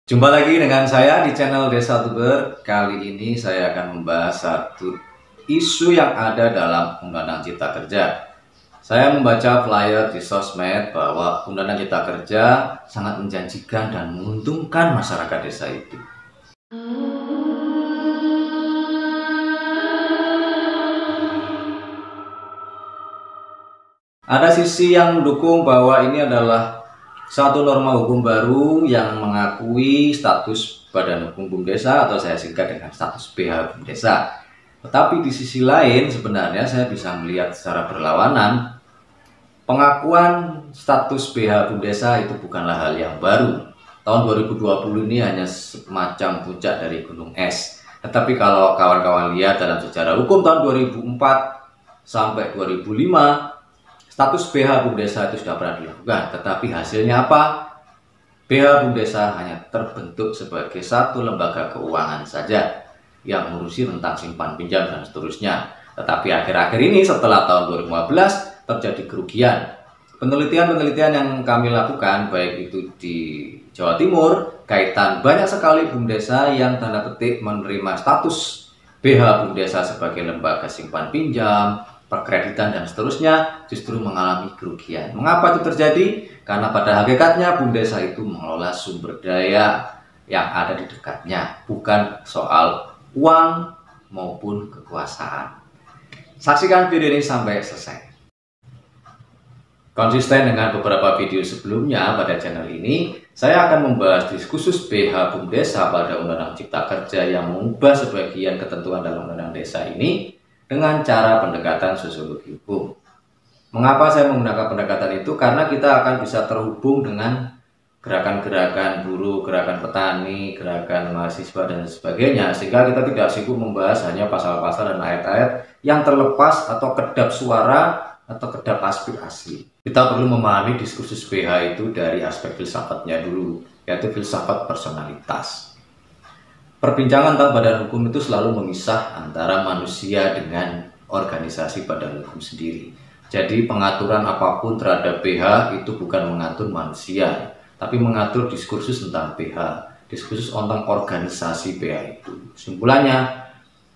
Jumpa lagi dengan saya di channel Desa Tuber. Kali ini saya akan membahas satu isu yang ada dalam Undang-Undang Cipta Kerja. Saya membaca flyer di sosmed bahwa Undang-Undang Cipta Kerja sangat menjanjikan dan menguntungkan masyarakat desa itu. Ada sisi yang mendukung bahwa ini adalah satu norma hukum baru yang mengakui status Badan Hukum BUM Desa atau saya singkat dengan status BH BUM Desa. Tetapi di sisi lain sebenarnya saya bisa melihat secara berlawanan pengakuan status BH BUM Desa itu bukanlah hal yang baru. Tahun 2020 ini hanya semacam puncak dari gunung es. Tetapi kalau kawan-kawan lihat dalam sejarah hukum tahun 2004 sampai 2005, status BH BUM Desa itu sudah pernah dilakukan, tetapi hasilnya apa? BH BUM Desa hanya terbentuk sebagai satu lembaga keuangan saja yang mengurusi tentang simpan pinjam dan seterusnya. Tetapi akhir-akhir ini setelah tahun 2015 terjadi kerugian. Penelitian-penelitian yang kami lakukan baik itu di Jawa Timur, kaitan banyak sekali BUM Desa yang tanda petik menerima status BH BUM Desa sebagai lembaga simpan pinjam, perkreditan dan seterusnya justru mengalami kerugian. Mengapa itu terjadi? Karena pada hakikatnya BUM Desa itu mengelola sumber daya yang ada di dekatnya, bukan soal uang maupun kekuasaan. Saksikan video ini sampai selesai. Konsisten dengan beberapa video sebelumnya pada channel ini, saya akan membahas diskursus BH BUM Desa pada Undang-Undang Cipta Kerja yang mengubah sebagian ketentuan dalam Undang-Undang Desa ini dengan cara pendekatan sosiologi hukum. Mengapa saya menggunakan pendekatan itu? Karena kita akan bisa terhubung dengan gerakan-gerakan buruh, gerakan petani, gerakan mahasiswa dan sebagainya, sehingga kita tidak sibuk membahas hanya pasal-pasal dan ayat-ayat yang terlepas atau kedap suara atau kedap aspirasi. Kita perlu memahami diskursus BH itu dari aspek filsafatnya dulu, yaitu filsafat personalitas. Perbincangan tentang badan hukum itu selalu memisah antara manusia dengan organisasi badan hukum sendiri. Jadi pengaturan apapun terhadap BH itu bukan mengatur manusia, tapi mengatur diskursus tentang BH, diskursus tentang organisasi BH itu. Simpulannya,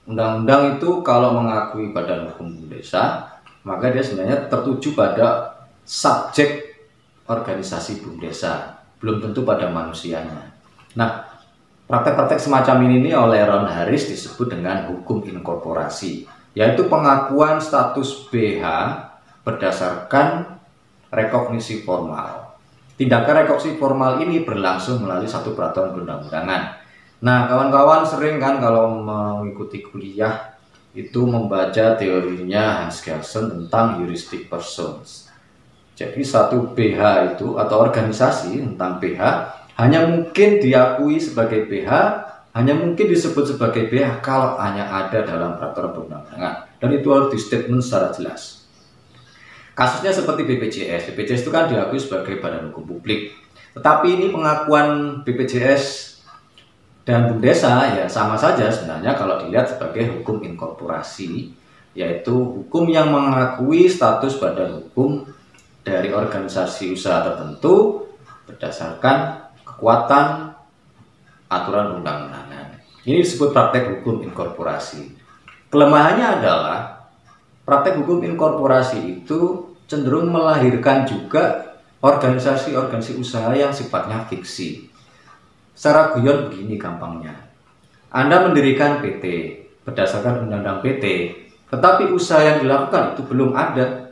undang-undang itu kalau mengakui badan hukum desa, maka dia sebenarnya tertuju pada subjek organisasi BUM Desa, belum tentu pada manusianya. Nah, praktek-praktek semacam ini oleh Ron Harris disebut dengan hukum inkorporasi, yaitu pengakuan status BH berdasarkan rekognisi formal. Tindakan rekognisi formal ini berlangsung melalui satu peraturan perundang-undangan. Nah, kawan-kawan sering kan kalau mengikuti kuliah itu membaca teorinya Hans Kelsen tentang heuristic persons. Jadi satu BH itu atau organisasi tentang BH hanya mungkin diakui sebagai BH, hanya mungkin disebut sebagai BH kalau hanya ada dalam peraturan perundang-undangan. Dan itu harus di statement secara jelas. Kasusnya seperti BPJS. BPJS itu kan diakui sebagai badan hukum publik. Tetapi ini pengakuan BPJS dan BUM Desa ya sama saja sebenarnya kalau dilihat sebagai hukum inkorporasi, yaitu hukum yang mengakui status badan hukum dari organisasi usaha tertentu berdasarkan kekuatan aturan undang-undangan. Ini disebut praktek hukum inkorporasi. Kelemahannya adalah praktek hukum inkorporasi itu cenderung melahirkan juga organisasi-organisasi usaha yang sifatnya fiksi. Secara guyon begini gampangnya. Anda mendirikan PT berdasarkan undang-undang PT, tetapi usaha yang dilakukan itu belum ada.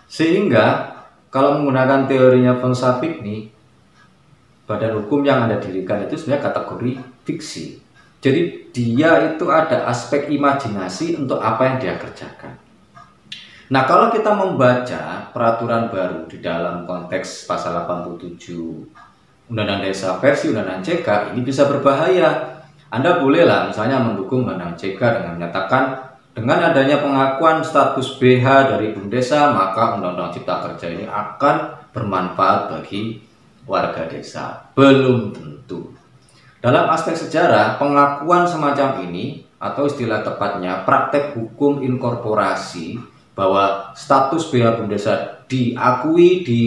Sehingga kalau menggunakan teorinya von Savigny, badan hukum yang Anda dirikan itu sebenarnya kategori fiksi. Jadi dia itu ada aspek imajinasi untuk apa yang dia kerjakan. Nah, kalau kita membaca peraturan baru di dalam konteks pasal 87 Undang-Undang Desa versi Undang-Undang CK, ini bisa berbahaya. Anda bolehlah misalnya mendukung Undang-Undang CK dengan menyatakan dengan adanya pengakuan status BH dari BUM Desa, maka Undang-Undang Cipta Kerja ini akan bermanfaat bagi warga desa. Belum tentu. Dalam aspek sejarah, pengakuan semacam ini atau istilah tepatnya praktek hukum inkorporasi bahwa status BH BUM Desa diakui di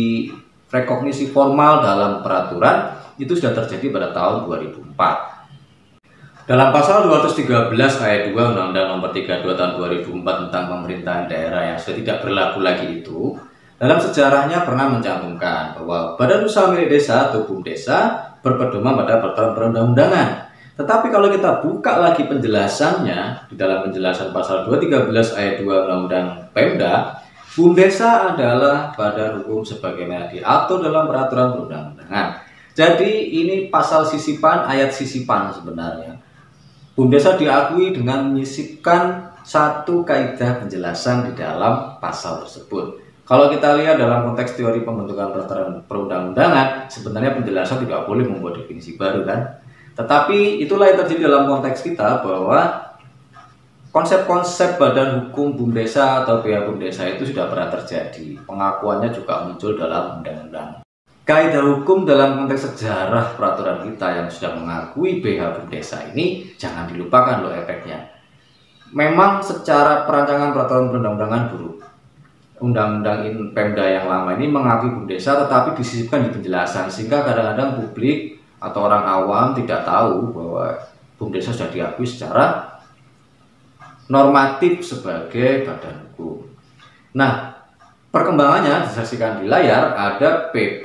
rekognisi formal dalam peraturan itu sudah terjadi pada tahun 2004. Dalam pasal 213 ayat 2 Undang-Undang Nomor 32 Tahun 2004 tentang pemerintahan daerah yang sudah tidak berlaku lagi itu, dalam sejarahnya pernah mencantumkan bahwa Badan Usaha Milik Desa atau BUMDesa berpedoman pada peraturan perundang-undangan. Tetapi kalau kita buka lagi penjelasannya, di dalam penjelasan pasal 213 ayat 2 Undang-Undang Pemda, BUMDesa adalah badan hukum sebagaimana diatur dalam peraturan perundang-undangan. Jadi ini pasal sisipan, ayat sisipan sebenarnya. BUMDesa diakui dengan menyisipkan satu kaidah penjelasan di dalam pasal tersebut. Kalau kita lihat dalam konteks teori pembentukan peraturan perundang-undangan, sebenarnya penjelasan tidak boleh membuat definisi baru kan. Tetapi itulah yang terjadi dalam konteks kita, bahwa konsep-konsep badan hukum BUMDesa atau BH BUMDesa itu sudah pernah terjadi. Pengakuannya juga muncul dalam undang-undang. Kaidah hukum dalam konteks sejarah peraturan kita yang sudah mengakui BH BUMDesa ini jangan dilupakan loh efeknya. Memang secara perancangan peraturan perundang-undangan buruk. Undang-undang Pemda yang lama ini mengakui BUMDesa tetapi disisipkan di penjelasan, sehingga kadang-kadang publik atau orang awam tidak tahu bahwa BUMDesa sudah diakui secara normatif sebagai badan hukum. Nah, perkembangannya disaksikan di layar, ada PP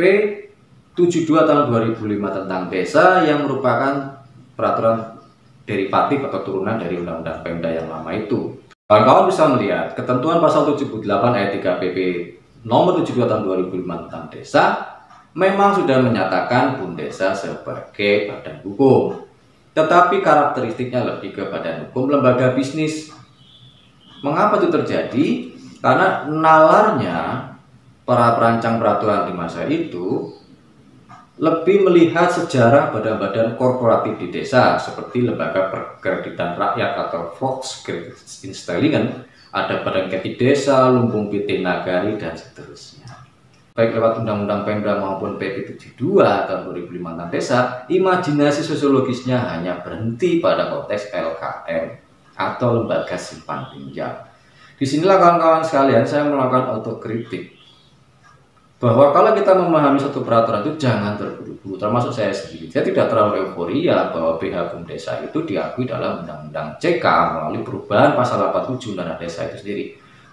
72 tahun 2005 tentang desa yang merupakan peraturan derivatif atau turunan dari Undang-Undang Pemda yang lama itu. Kawan-kawan bisa melihat ketentuan pasal 78 ayat 3 PP nomor 72 tahun 2005 tentang desa memang sudah menyatakan BUMDesa sebagai badan hukum. Tetapi karakteristiknya lebih ke badan hukum lembaga bisnis. Mengapa itu terjadi? Karena nalarnya para perancang peraturan di masa itu lebih melihat sejarah badan-badan korporatif di desa seperti Lembaga Perkreditan Rakyat atau Volkskreditinstellingen, ada Badan Kredit Desa, Lumbung PT Nagari, dan seterusnya. Baik lewat Undang-Undang Pemda maupun PP 72 tahun 2005 tentang desa, imajinasi sosiologisnya hanya berhenti pada konteks LKM atau lembaga simpan pinjam. Disinilah kawan-kawan sekalian saya melakukan otokritik bahwa kalau kita memahami satu peraturan itu jangan terburu-buru, termasuk saya sendiri. Saya tidak terlalu euforia bahwa BH BUMDesa itu diakui dalam Undang-Undang CK melalui perubahan pasal 87 Undang-Undang Desa itu sendiri.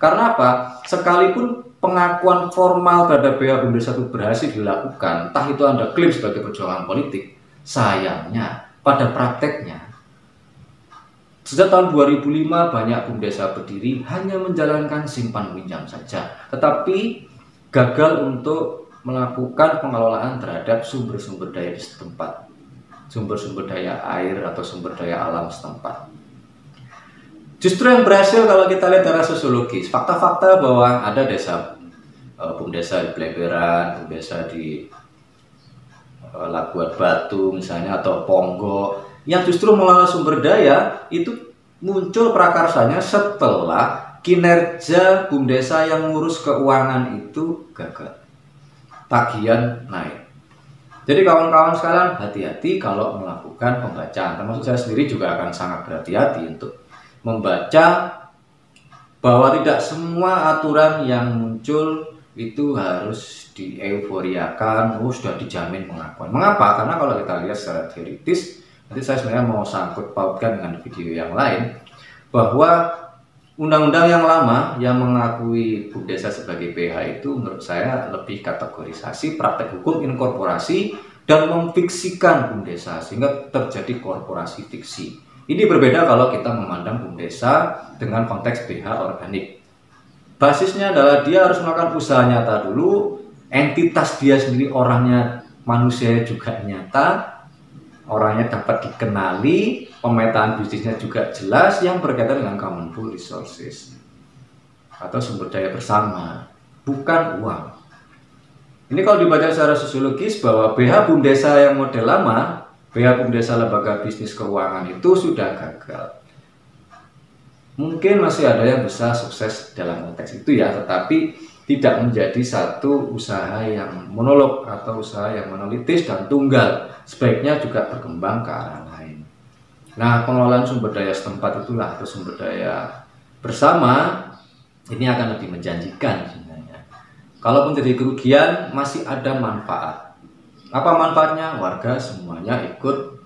Karena apa? Sekalipun pengakuan formal terhadap BH BUMDesa itu berhasil dilakukan, entah itu Anda klaim sebagai perjuangan politik, sayangnya pada prakteknya sejak tahun 2005 banyak BUMDesa berdiri hanya menjalankan simpan pinjam saja, tetapi gagal untuk melakukan pengelolaan terhadap sumber-sumber daya di setempat, sumber-sumber daya air atau sumber daya alam setempat. Justru yang berhasil kalau kita lihat secara sosiologis, fakta-fakta bahwa ada desa BUMDesa di Pleberan, BUMDesa di Labuan Batu misalnya, atau Ponggok, yang justru mengelola sumber daya itu muncul prakarsanya setelah kinerja BUMDesa yang ngurus keuangan itu gagal, tagihan naik. Jadi kawan-kawan sekalian, hati-hati kalau melakukan pembacaan, termasuk saya sendiri juga akan sangat berhati-hati untuk membaca bahwa tidak semua aturan yang muncul itu harus dieuforiakan, sudah dijamin pengakuan. Mengapa? Karena kalau kita lihat secara teoritis, nanti saya sebenarnya mau sangkut pautkan dengan video yang lain, bahwa undang-undang yang lama yang mengakui BUMDesa sebagai BH itu menurut saya lebih kategorisasi praktek hukum inkorporasi dan memfiksikan BUMDesa sehingga terjadi korporasi fiksi. Ini berbeda kalau kita memandang BUMDesa dengan konteks BH organik. Basisnya adalah dia harus melakukan usaha nyata dulu, entitas dia sendiri orangnya manusia juga nyata, orangnya dapat dikenali, pemetaan bisnisnya juga jelas yang berkaitan dengan common pool resources atau sumber daya bersama, bukan uang. Ini kalau dibaca secara sosiologis bahwa BH BUMDesa yang model lama, BH BUMDesa lembaga bisnis keuangan itu sudah gagal. Mungkin masih ada yang bisa sukses dalam konteks itu ya, tetapi tidak menjadi satu usaha yang monolog atau usaha yang monolitis dan tunggal. Sebaiknya juga berkembang ke arah lain. Nah, pengelolaan sumber daya setempat itulah atau sumber daya bersama ini akan lebih menjanjikan sebenarnya. Kalaupun terjadi kerugian, masih ada manfaat. Apa manfaatnya? Warga semuanya ikut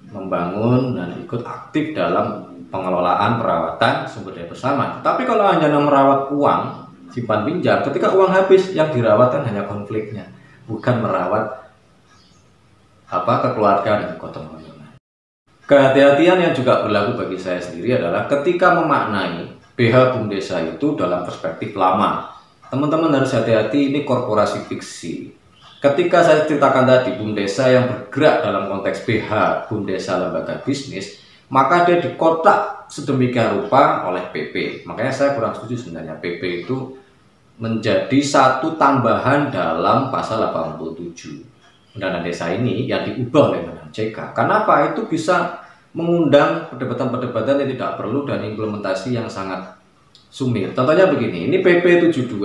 membangun dan ikut aktif dalam pengelolaan perawatan sumber daya bersama. Tapi kalau hanya merawat uang, simpan pinjam, ketika uang habis yang dirawat kan hanya konfliknya, bukan merawat kekeluargaan dan gotong royongan. Kehati-hatian yang juga berlaku bagi saya sendiri adalah ketika memaknai BH Bumdesa itu dalam perspektif lama. Teman-teman harus hati-hati, ini korporasi fiksi. Ketika saya ceritakan tadi Bumdesa yang bergerak dalam konteks BH Bumdesa lembaga bisnis, maka dia dikotak sedemikian rupa oleh PP. Makanya saya kurang setuju sebenarnya PP itu menjadi satu tambahan dalam pasal 87 Undang-Undang Desa ini yang diubah oleh Undang-Undang CK. Kenapa? Itu bisa mengundang perdebatan-perdebatan yang tidak perlu dan implementasi yang sangat sumir. Contohnya begini, ini PP 72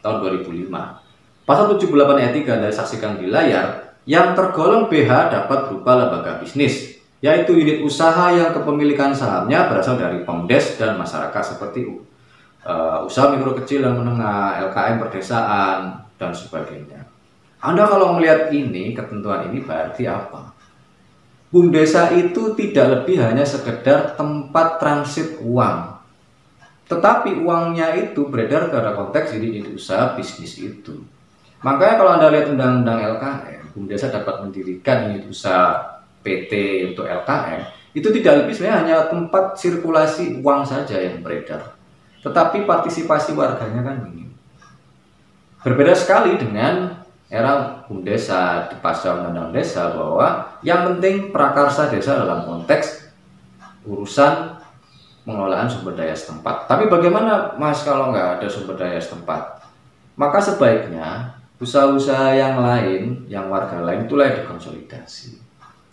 tahun 2005. Pasal 78 ayat 3 Anda saksikan di layar, yang tergolong BH dapat berupa lembaga bisnis, yaitu unit usaha yang kepemilikan sahamnya berasal dari Pemdes dan masyarakat seperti usaha mikro kecil dan menengah, LKM perdesaan, dan sebagainya. Anda kalau melihat ini, ketentuan ini berarti apa? Bumdesa itu tidak lebih hanya sekedar tempat transit uang, tetapi uangnya itu beredar pada konteks unit usaha bisnis itu. Makanya kalau Anda lihat Undang-Undang LKM, Bumdesa dapat mendirikan unit usaha PT untuk LKM, itu tidak lebih sebenarnya hanya tempat sirkulasi uang saja yang beredar. Tetapi partisipasi warganya kan minim. Berbeda sekali dengan era Bumdesa di pasca Undang-Undang Desa, bahwa yang penting prakarsa desa dalam konteks urusan pengelolaan sumber daya setempat. Tapi bagaimana Mas kalau nggak ada sumber daya setempat? Maka sebaiknya usaha-usaha yang lain, yang warga lain itulah yang dikonsolidasi.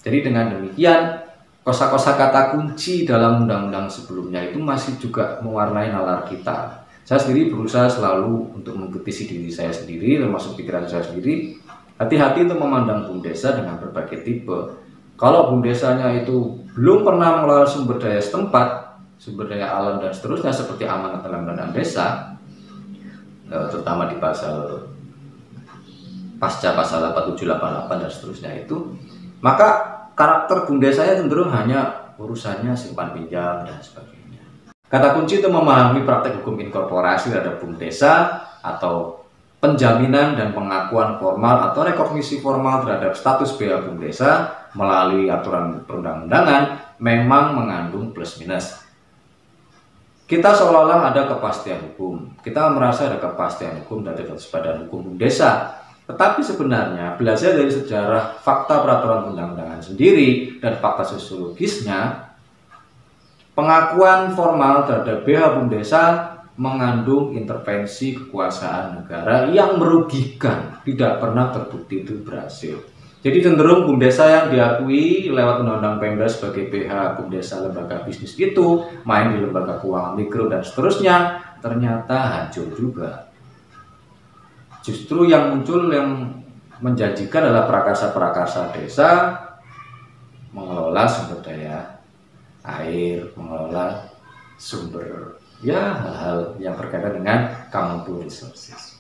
Jadi dengan demikian, kosa-kosa kata kunci dalam undang-undang sebelumnya itu masih juga mewarnai nalar kita. Saya sendiri berusaha selalu untuk mengkritisi diri saya sendiri, termasuk pikiran saya sendiri. Hati-hati untuk memandang Bumdesa dengan berbagai tipe. Kalau Bumdesanya itu belum pernah mengelola sumber daya setempat, sumber daya alam dan seterusnya seperti amanat dalam Undang-Undang Desa, terutama di pasca pasal 8788 dan seterusnya itu, maka karakter Bumdesanya cenderung hanya urusannya simpan pinjam dan sebagainya. Kata kunci untuk memahami praktek hukum inkorporasi terhadap Bumdesa atau penjaminan dan pengakuan formal atau rekognisi formal terhadap status BH Bumdesa melalui aturan perundang-undangan memang mengandung plus minus. Kita seolah-olah ada kepastian hukum, kita merasa ada kepastian hukum dari badan hukum Bumdesa. Tetapi sebenarnya belajar dari sejarah fakta peraturan perundang-undangan sendiri dan fakta sosiologisnya, pengakuan formal terhadap BH Bumdesa mengandung intervensi kekuasaan negara yang merugikan, tidak pernah terbukti itu berhasil. Jadi cenderung Bumdesa yang diakui lewat Undang-Undang Pemda sebagai BH Bumdesa lembaga bisnis itu main di lembaga keuangan mikro dan seterusnya, ternyata hancur juga. Justru yang muncul yang menjanjikan adalah prakarsa-prakarsa desa mengelola sumber daya air, mengelola sumber hal-hal yang berkaitan dengan common resources.